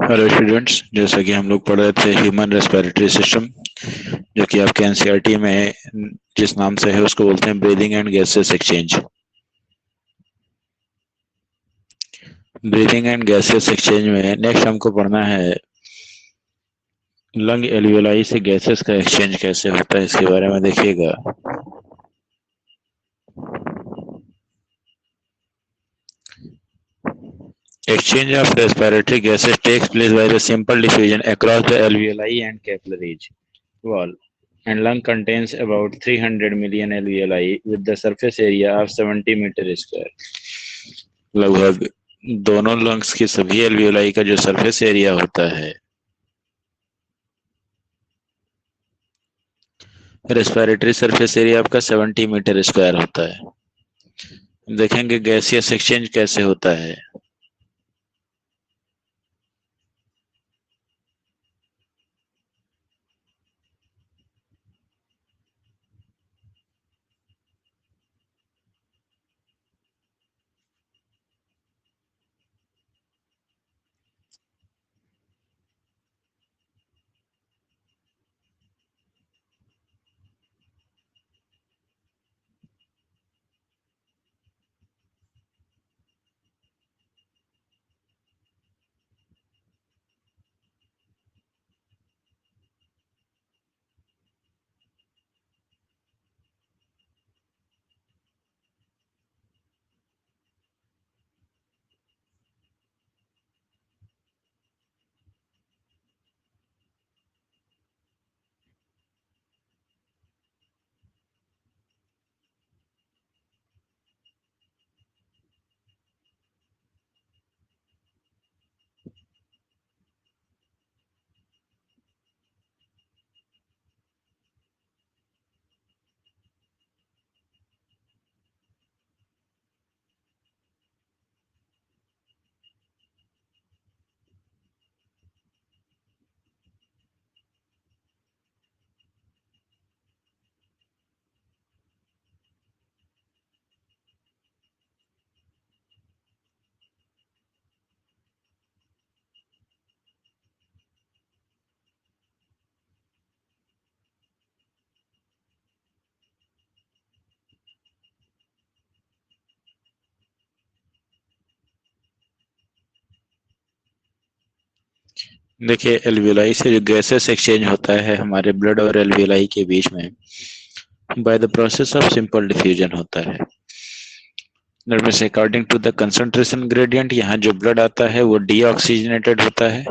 Hello students, जैसा कि हम लोग पढ़ रहे थे ह्यूमन रेस्पिरेटरी सिस्टम, जो कि आपके एनसीईआरटी में जिस नाम से है उसको बोलते हैं breathing and gases exchange. Breathing and gases exchange में नेक्स्ट हमको पढ़ना है लंग एल्वियोलाई से गैसेस का एक्सचेंज कैसे होता है, इसके बारे में देखिएगा। Exchange of respiratory gases takes place by the simple diffusion across the alveoli and capillaries wall, and lung contains about 300 million alveoli with the surface area of 70 metre square. लगभग दोनों लंग्स की सभी एल्वियोलाई का जो surface area होता है, respiratory surface area आपका 70 metre square होता है। देखेंगे गैसियस एक्सचेंज कैसे होता है। देखिए, एल्वियोलाई से जो गैसेस एक्सचेंज होता है हमारे ब्लड और एल्वियोलाई के बीच में, by the process of simple diffusion होता है। According to the concentration gradient, यहाँ जो ब्लड आता है वो डीऑक्सीजनेटेड होता है,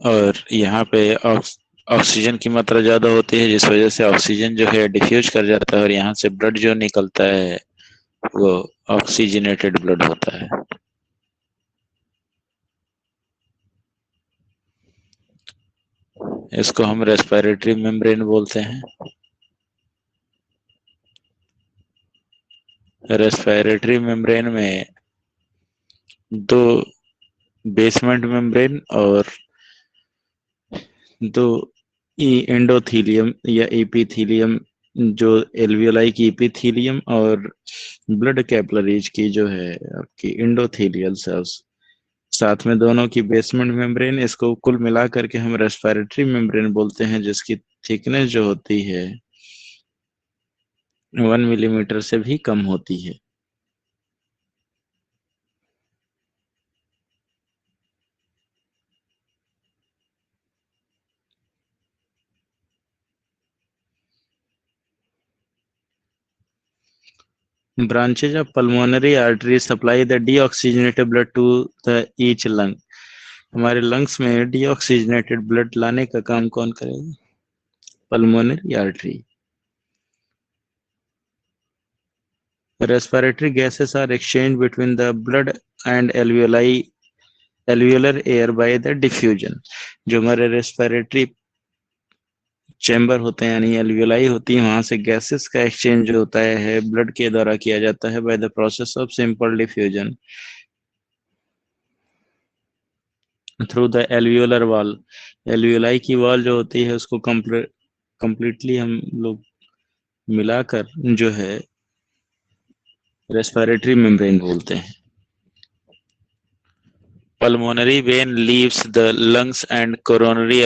और यहाँ पे ऑक्सीजन की मात्रा ज्यादा होती है, जिस वजह से ऑक्सीजन जो है डिफ्यूज कर जाता है, और यहाँ से ब्लड जो निकलता है वो ऑक्सीजनेटेड ब्लड होता है। इसको हम रेस्पिरेटरी मेम्ब्रेन बोलते हैं। रेस्पिरेटरी मेम्ब्रेन में दो बेसमेंट मेम्ब्रेन और दो एंडोथीलियम या एपिथीलियम, जो एल्वियोलाई की एपिथीलियम और ब्लड कैपिलरीज की जो है आपकी इंडोथीलियल सेल्स, साथ में दोनों की बेसमेंट मेम्ब्रेन, इसको कुल मिला करके हम रेस्पिरेटरी मेम्ब्रेन बोलते हैं, जिसकी थिकनेस जो होती है 1 मिलीमीटर से भी कम होती है। Branches of pulmonary arteries supply the deoxygenated blood to the each lung। हमारे लंग्स में डीऑक्सीजनेटेड ब्लड लाने का काम कौन करेगा? Pulmonary artery. Respiratory gases are exchanged between the blood and alveolar air by the diffusion। जो हमारे रेस्पिरेटरी चैम्बर होते हैं यानी एल्वियोलाई होती है, वहां से गैसेस का एक्सचेंज जो होता है ब्लड के द्वारा किया जाता है bye the process of simple diffusion through the alveolar wall. Alveoli की वॉल जो होती है उसको कंप्लीटली हम लोग मिलाकर जो है रेस्पिरेटरी मेम्ब्रेन बोलते हैं। pulmonary vein leaves the lungs and coronary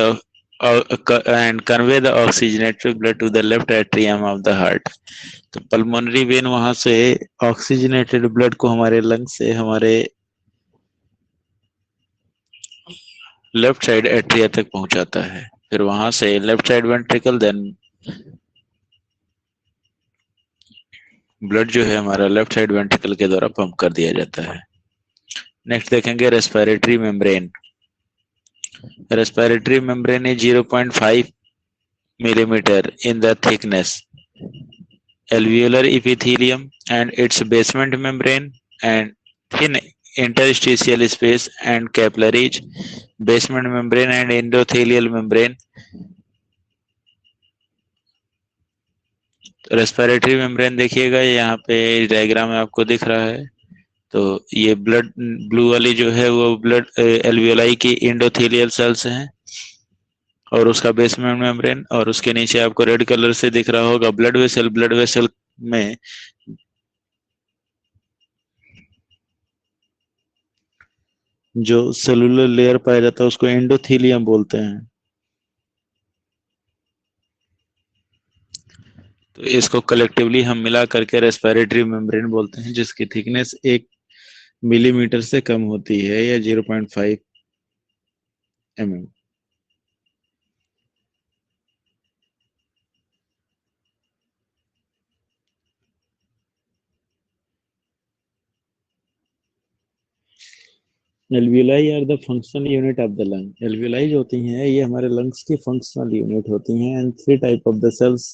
and convey the oxygenated blood to the left atrium of the heart. तो पल्मोनरी वेन वहां से ऑक्सीजनेटेड ब्लड को हमारे लंग से हमारे लेफ्ट साइड एट्रिया तक पहुंचाता है, फिर वहां से left side ventricle, then blood जो है हमारा लेफ्ट साइड वेंट्रिकल के द्वारा पंप कर दिया जाता है। नेक्स्ट देखेंगे respiratory membrane. Respiratory membrane is 0.5 millimeter in the thickness, alveolar epithelium and its basement membrane, and thin interstitial space and capillaries, basement membrane and endothelial membrane। Respiratory membrane देखिएगा, यहाँ पे डायग्राम में आपको दिख रहा है। तो ये ब्लड ब्लू वाली जो है वो ब्लड एल्वियोलाई की एंडोथेलियल सेल्स हैं, और उसका बेसमेंट मेम्ब्रेन, और उसके नीचे आपको रेड कलर से दिख रहा होगा ब्लड वेसल। ब्लड वेसल में जो सेलुलर लेयर पाया जाता है उसको एंडोथेलियम बोलते हैं। तो इसको कलेक्टिवली हम मिला करके रेस्पिरेटरी मेम्ब्रेन बोलते हैं, जिसकी थिकनेस 1 मिलीमीटर से कम होती है, या 0.5 mm। Alveoli are the functional unit of the lung. Alveoli जो होती हैं ये हमारे लंग्स की फंक्शनल यूनिट होती हैं। And 3 type of the cells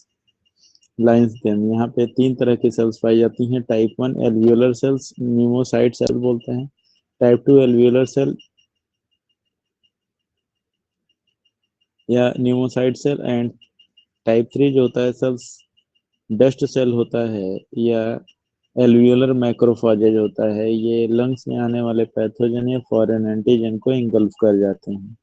lines them. यहाँ पे 3 तरह की सेल्स पाई जाती हैं। Type 1 alveolar cells, pneumocyte cell बोलते हैं। टाइप 2 एल्वियोलर सेल या न्यूमोसाइट सेल। एंड टाइप 3 जो होता है सेल्स डस्ट सेल होता है, या एल्वियोलर मैक्रोफाजेज होता है। ये लंग्स में आने वाले पैथोजन या फॉरेन एंटीजन को इंगल्फ कर जाते हैं।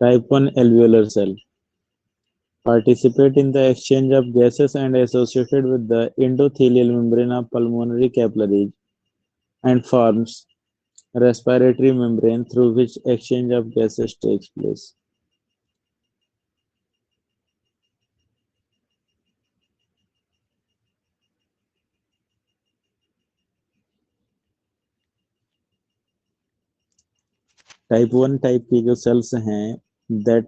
Type 1 alveolar cell participate in the exchange of gases and associated with the endothelial membrane of pulmonary capillaries, and forms respiratory membrane through which exchange of gases takes place. Type 1 type की जो sales हैं that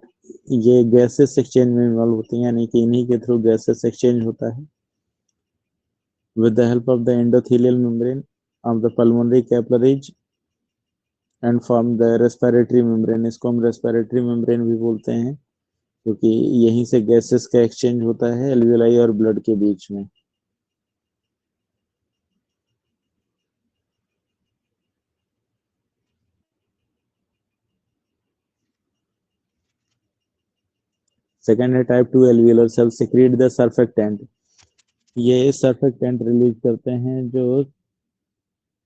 ये gases exchange में involve होती हैं, यानी कि इन्हीं के थ्रू गैसेस एक्सचेंज होता है with the help of the endothelial membrane of the pulmonary capillaries and form the respiratory membrane। इसको हम रेस्पिरेटरी मेम्ब्रेन भी बोलते हैं, क्योंकि यहीं से गैसेस का एक्सचेंज होता है एल्वियोलाई और ब्लड के बीच में। सेकेंड है type 2 alveolar cell secrete the surfactant. ये सर्फेक्टेंट रिलीज करते हैं जो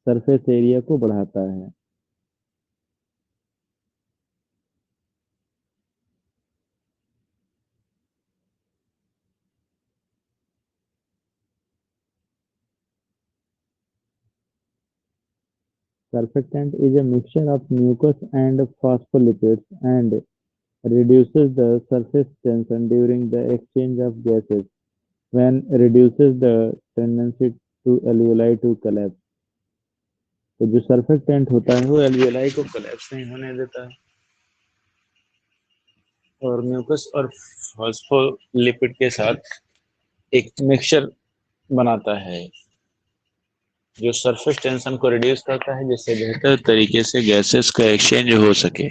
सरफेस एरिया को बढ़ाता है। Surfactant is a mixture of mucus and phospholipids and reduces the surface tension during the exchange of gases when reduces the tendency to alveoli to collapse। तो जो surfactant होता है वो एल्वियोलाई को कोलैप्स नहीं होने देता है, और म्यूकस और फॉस्फोलिपिड के साथ एक मिक्सचर बनाता है जो सरफेस टेंशन को रिड्यूस करता है, जिससे बेहतर तरीके से गैसेस का एक्सचेंज हो सके।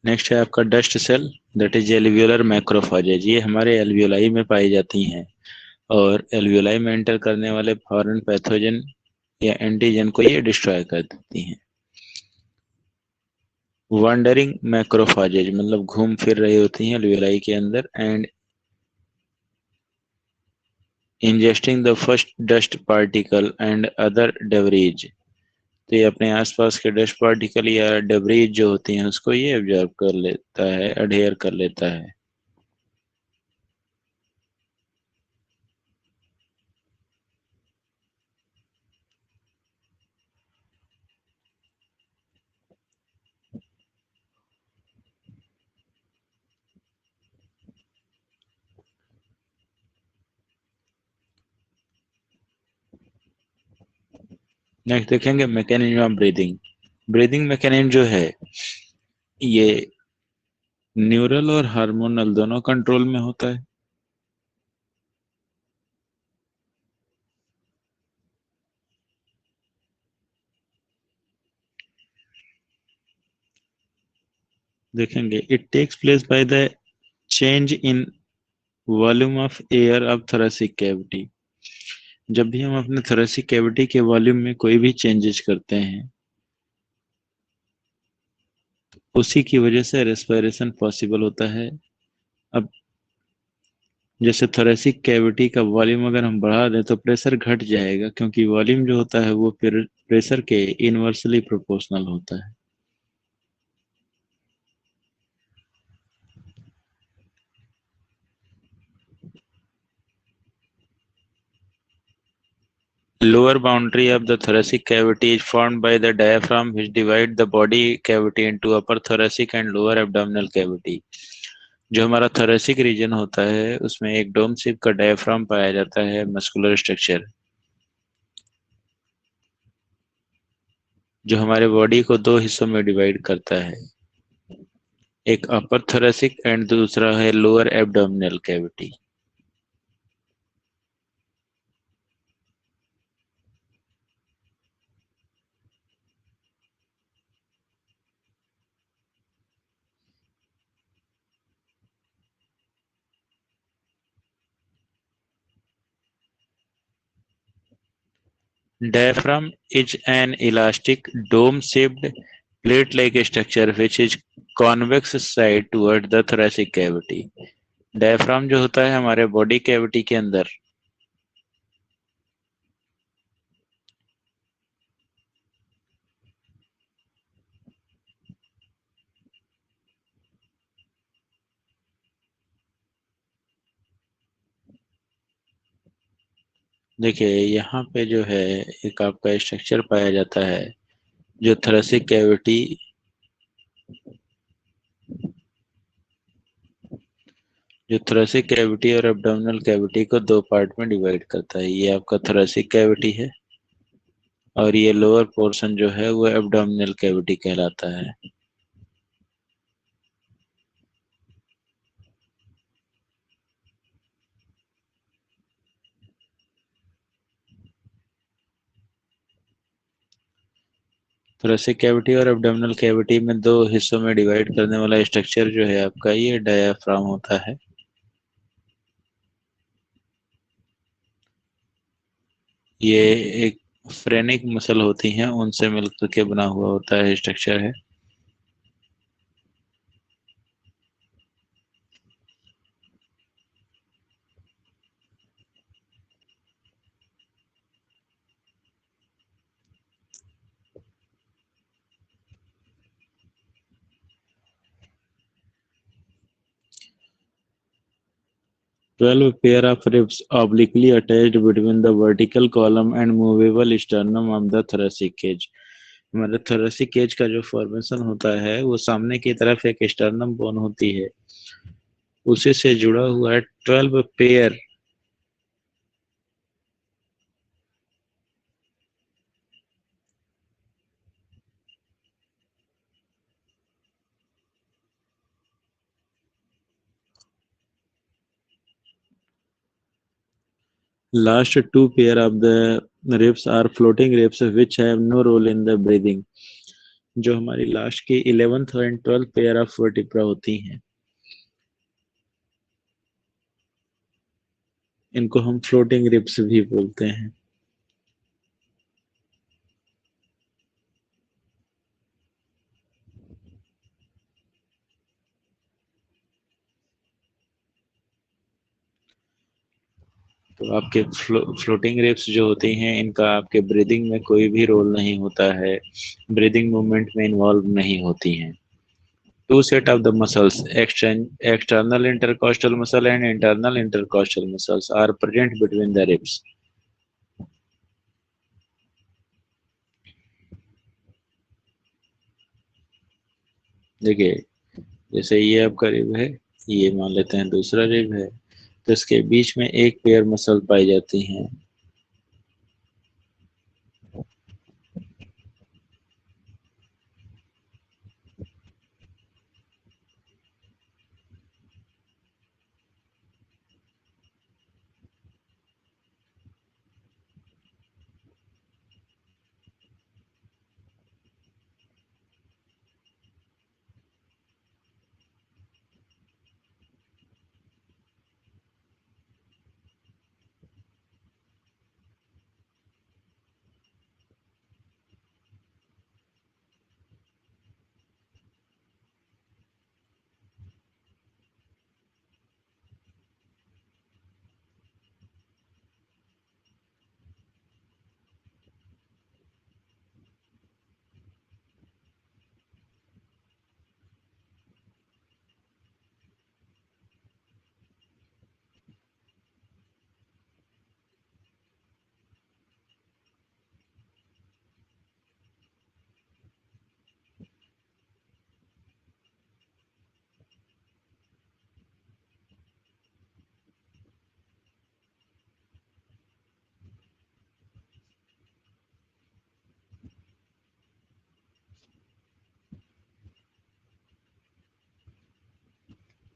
नेक्स्ट है आपका dust cell, that is alveolar macrophages. ये हमारे एल्वियोलाई में पाई जाती हैं और एल्वियोलाई में एंटर करने वाले फॉरेन पैथोजन या एंटीजन को ये डिस्ट्रॉय कर देती हैं। वंडरिंग मैक्रोफेजेज मतलब घूम फिर रही होती हैं एल्वियोलाई के अंदर and ingesting the first dust particle and other debris। तो ये अपने आसपास के डस्ट पार्टिकल या डेब्रीज जो होती हैं उसको ये ऑब्जर्व कर लेता है, अडेयर कर लेता है। नेक्स्ट देखेंगे mechanism of breathing. Breathing mechanism जो है ये न्यूरल और हार्मोनल दोनों कंट्रोल में होता है। देखेंगे it takes place by the change in volume of air of thoracic cavity. जब भी हम अपने थोरेसिक कैविटी के वॉल्यूम में कोई भी चेंजेस करते हैं उसी की वजह से रेस्पिरेशन पॉसिबल होता है। अब जैसे थोरेसिक कैविटी का वॉल्यूम अगर हम बढ़ा दें तो प्रेशर घट जाएगा, क्योंकि वॉल्यूम जो होता है वो प्रेशर के इनवर्सली प्रोपोर्शनल होता है। Lower boundary of the thoracic cavity is formed by the diaphragm, which divide the body cavity into upper thoracic and lower abdominal cavity। जो हमारा thoracic रीजन होता है उसमें एक डोम शेप का डायफ्राम पाया जाता है, मस्कुलर स्ट्रक्चर, जो हमारे बॉडी को दो हिस्सों में डिवाइड करता है, एक अपर thoracic एंड दूसरा है lower abdominal cavity. Diaphragm is an elastic dome-shaped plate-like structure which is convex side toward the thoracic cavity। Diaphragm जो होता है हमारे बॉडी कैविटी के अंदर देखिए यहाँ पे जो है एक आपका स्ट्रक्चर पाया जाता है जो थोरेसिक कैविटी और एब्डोमिनल कैविटी को दो पार्ट में डिवाइड करता है। ये आपका थोरेसिक कैविटी है और ये लोअर पोर्शन जो है वो एब्डोमिनल कैविटी कहलाता है। थोरेसिक कैविटी और एब्डोमिनल कैविटी में दो हिस्सों में डिवाइड करने वाला स्ट्रक्चर जो है आपका ये डायाफ्राम होता है। ये एक फ्रेनिक मसल होती हैं उनसे मिलकर के बना हुआ होता है स्ट्रक्चर है। Twelve pair of ribs obliquely attached between the vertical column and movable sternum of the thoracic cage। हमारे thoracic cage का जो फॉर्मेशन होता है वो सामने की तरफ एक स्टर्नम बोन होती है, उसी से जुड़ा हुआ है 12 pair last two pair of the ribs are floating ribs which have no role in the breathing। जो हमारी लास्ट की 11th and 12th pair of vertebra होती हैं, इनको हम फ्लोटिंग रिब्स भी बोलते हैं। तो आपके फ्लोटिंग रिब्स जो होती हैं, इनका आपके ब्रीदिंग में कोई भी रोल नहीं होता है, ब्रीदिंग मूवमेंट में इन्वॉल्व नहीं होती हैं। Two set of the muscles, external intercostal muscle and internal intercostal muscles, are present between the ribs. देखिए, जैसे ये आपका रिब है, ये मान लेते हैं दूसरा रिब है, तो इसके बीच में एक पेयर मसल पाई जाती हैं।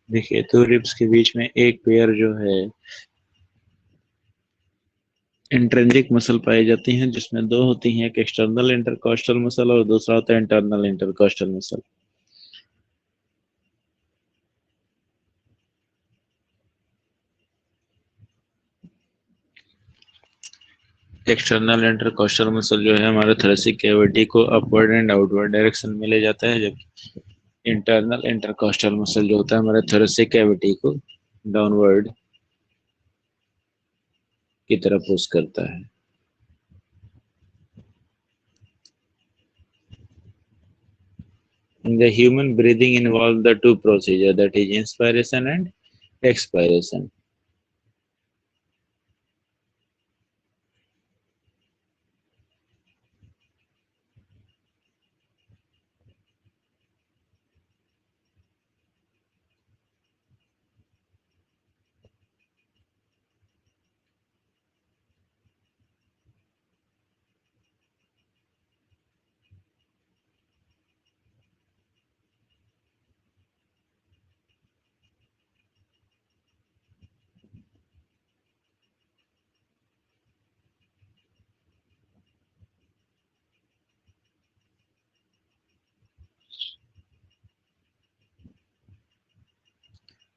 देखिए, तो रिब्स के बीच में एक पेयर जो है इंट्रिंसिक मसल पाई जाती हैं, जिसमें दो होती हैं, एक एक्सटर्नल इंटरकॉस्टल मसल और दूसरा होता है internal intercostal muscle. External intercostal muscle जो है हमारे थोरेसिक कैविटी को अपवर्ड एंड आउटवर्ड डायरेक्शन में ले जाता है, जबकि इंटरनल इंटरकॉस्टल मसल जो होता है हमारे थोरेसिक कैविटी को डाउनवर्ड की तरफ पुश करता है। In the human, breathing involves the two procedures, that is inspiration and expiration.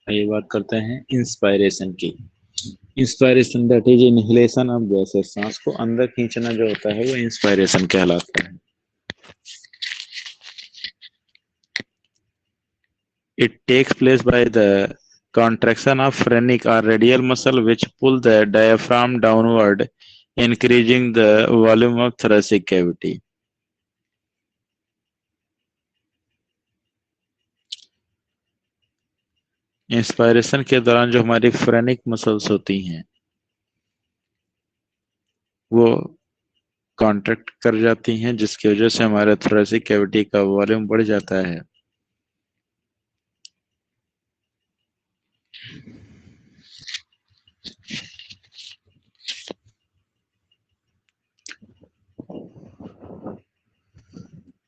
ये बात करते हैं इंस्पायरेशन की। Inspiration that is inhalation of gases, सांस को अंदर खींचना जो होता है वो इंस्पायरेशन कहलाता है। It takes place by the contraction of phrenic or radial muscle which pull the diaphragm downward, increasing the volume of thoracic cavity. Inspiration के दौरान जो हमारी फ्रेनिक मसल्स होती हैं वो कॉन्ट्रैक्ट कर जाती हैं, जिसकी वजह से हमारे थोरेसिक कैविटी का वॉल्यूम बढ़ जाता है।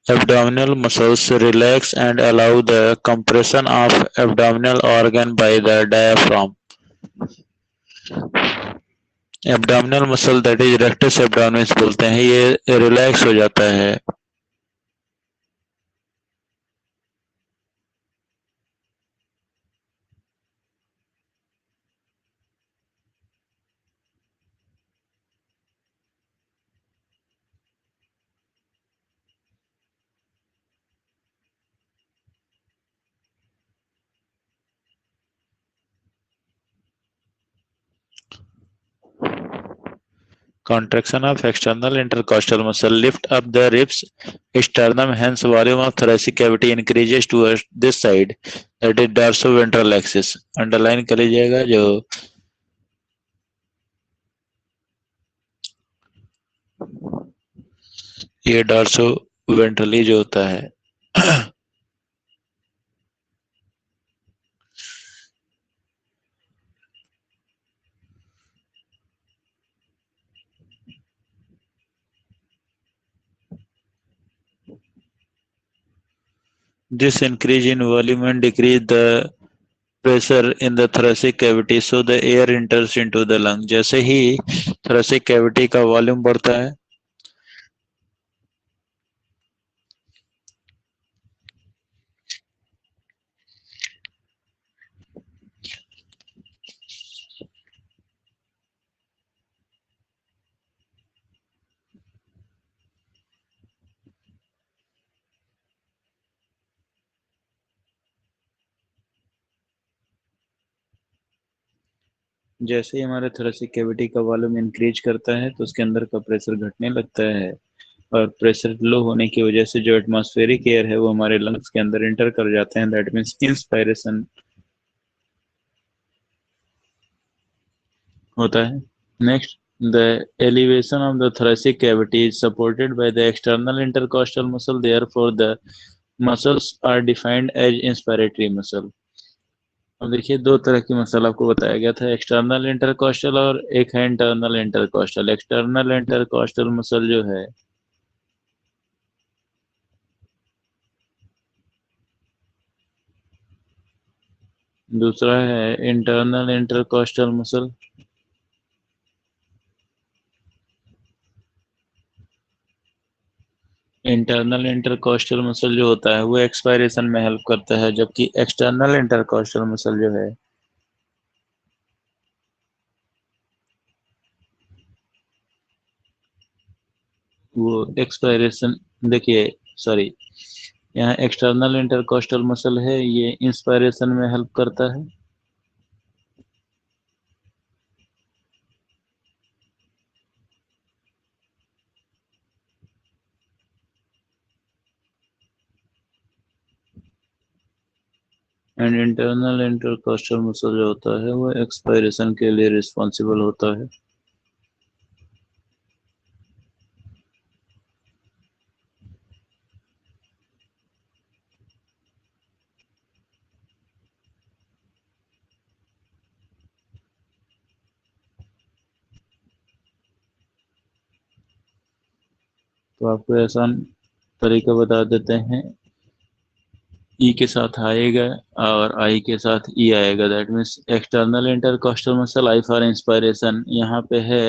Abdominal muscles relax and allow the compression of abdominal organ by the diaphragm. Abdominal muscle that is rectus abdominis बोलते हैं, ये रिलैक्स हो जाता है Contraction of external intercostal muscle lift up the ribs sternum, hence volume of thoracic cavity increases towards this side, that is dorsoventral axis. Underline कर लीजिएगा जो ये dorsoventral जो होता है This increase in volume and decrease the pressure in the thoracic cavity, so the air enters into the lung. जैसे ही thoracic cavity का volume बढ़ता है जैसे ही हमारे thoracic cavity का वॉल्यूम इंक्रीज करता है तो उसके अंदर का प्रेशर घटने लगता है और प्रेशर लो होने की वजह से जो एटमॉस्फेरिक एयर है वो हमारे लंग्स के अंदर एंटर कर जाते हैं दैट मींस इंस्पायरेशन होता है next the elevation of the thoracic cavity is supported by the external intercostal muscle, therefore the muscles are defined as inspiratory muscle. अब देखिए दो तरह की मसल आपको बताया गया था एक्सटर्नल इंटरकॉस्टल और एक है internal intercostal external intercostal muscle जो है दूसरा है internal intercostal muscle internal intercostal muscle जो होता है वो एक्सपायरेशन में हेल्प करता है जबकि एक्सटर्नल इंटरकॉस्टल मसल जो है वो एक्सपायरेशन देखिए सॉरी यहाँ एक्सटर्नल इंटरकॉस्टल मसल है ये इंस्पायरेशन में हेल्प करता है एंड इंटरनल इंटरकॉस्टल मसल जो होता है वो एक्सपायरेशन के लिए रिस्पॉन्सिबल होता है तो आपको आसान तरीका बता देते हैं ई के साथ आएगा और आई के साथ ई आएगा that means external intercostal muscle I for inspiration यहाँ पे है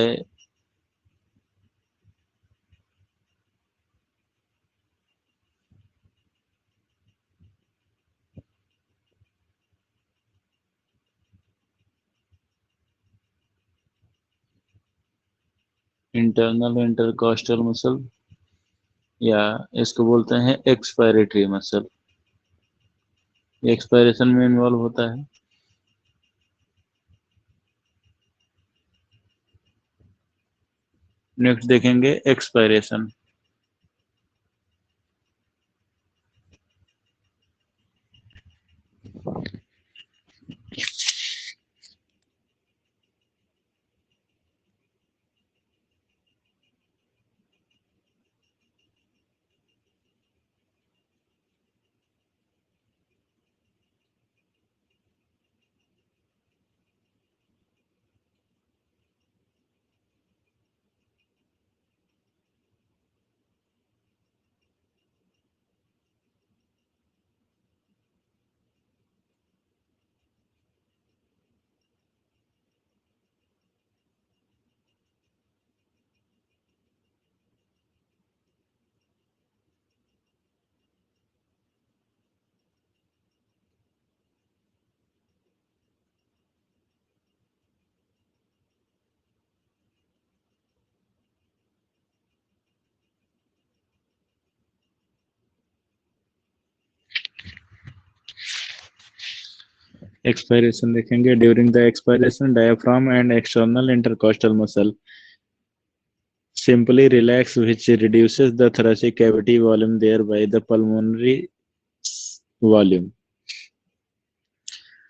इंटरनल इंटरकॉस्टल मसल या इसको बोलते हैं एक्सपायरेटरी मसल एक्सपायरेशन में इन्वॉल्व होता है नेक्स्ट देखेंगे एक्सपायरेशन एक्सपायरेशन देखेंगे during the expiration diaphragm and external intercostal muscle simply relax, which reduces the thoracic cavity volume, thereby the pulmonary volume.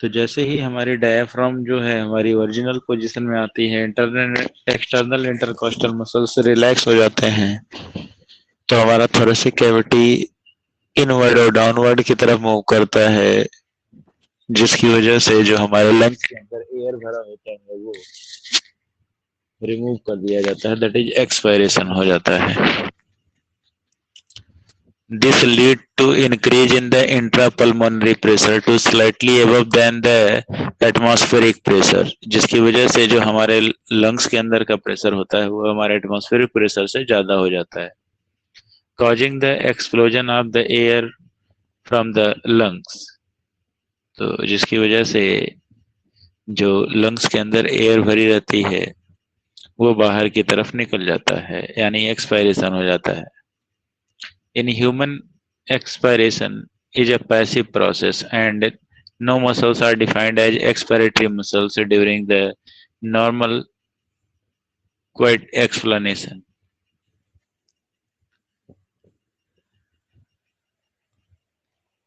तो जैसे ही हमारी डायफ्राम जो है हमारी ओरिजिनल पोजीशन में आती है, internal external intercostal muscles relax हो जाते हैं, तो हमारा थोरेसिक कैविटी इनवर्ड और डाउनवर्ड की तरफ मूव करता है, जिसकी वजह से जो हमारे लंग्स के अंदर एयर भरा होता है वो रिमूव कर दिया जाता है, दैट इज एक्सपायरेशन हो जाता है. This lead to increase in the intrapulmonary pressure to slightly above than the atmospheric pressure, जिसकी वजह से जो हमारे लंग्स के अंदर का प्रेशर होता है वो हमारे एटमॉस्फेरिक प्रेशर से ज्यादा हो जाता है, causing the explosion of the air from the lungs. तो जिसकी वजह से जो लंग्स के अंदर एयर भरी रहती है वो बाहर की तरफ निकल जाता है, यानी एक्सपायरेशन हो जाता है. In human, expiration is a passive process and no muscles are defined as expiratory muscles during the normal quiet explanation.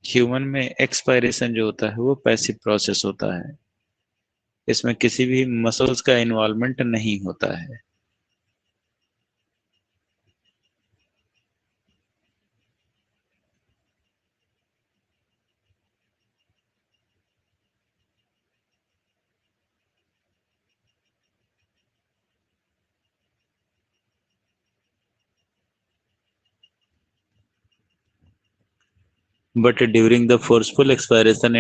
Human में एक्सपायरेशन जो होता है वो पैसिव प्रोसेस होता है, इसमें किसी भी मसल्स का इन्वॉल्वमेंट नहीं होता है. But during the forceful expiration,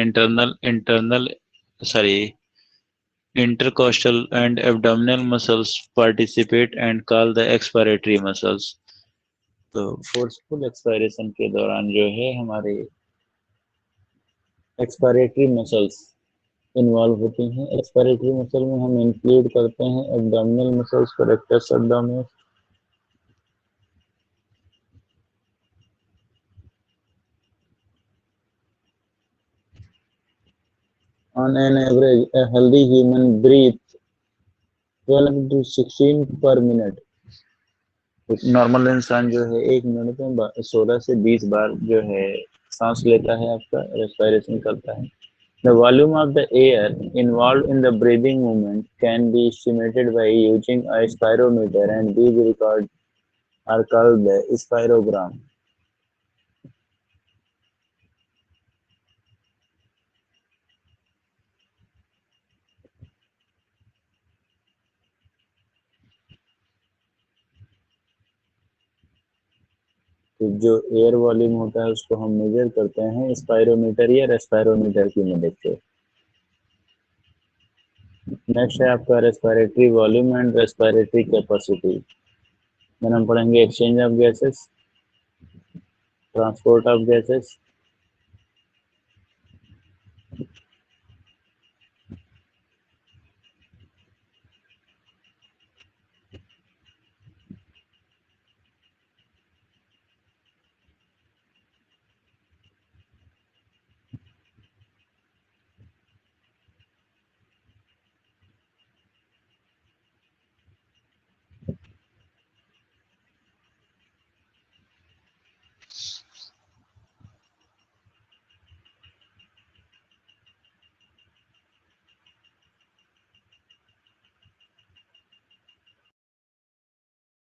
intercostal and abdominal muscles participate and call the expiratory muscles. तो फोर्सफुल एक्सपायरेशन के दौरान जो है हमारे एक्सपायरेटरी मसल्स इन्वॉल्व होती हैं. एक्सपायरेटरी मसल में हम इंक्लूड करते हैं एब्डोमिनल मसल्स को, rectus abdominis, on an average a healthy human breathes 12 to 16 per minute. Normal इंसान जो है एक मिनट में 16 से 20 बार जो है सांस लेता है, आपका रेस्पिरेशन करता है. The volume of the air involved in the breathing movement can be estimated by using a spirometer, and these records are called the spirogram. तो जो एयर वॉल्यूम होता है उसको हम मेजर करते हैं स्पायरोमीटर या रेस्पिरोमीटर की मदद से. नेक्स्ट है आपका respiratory volume and respiratory capacity. Then हम पढ़ेंगे exchange of gases, transport of gases,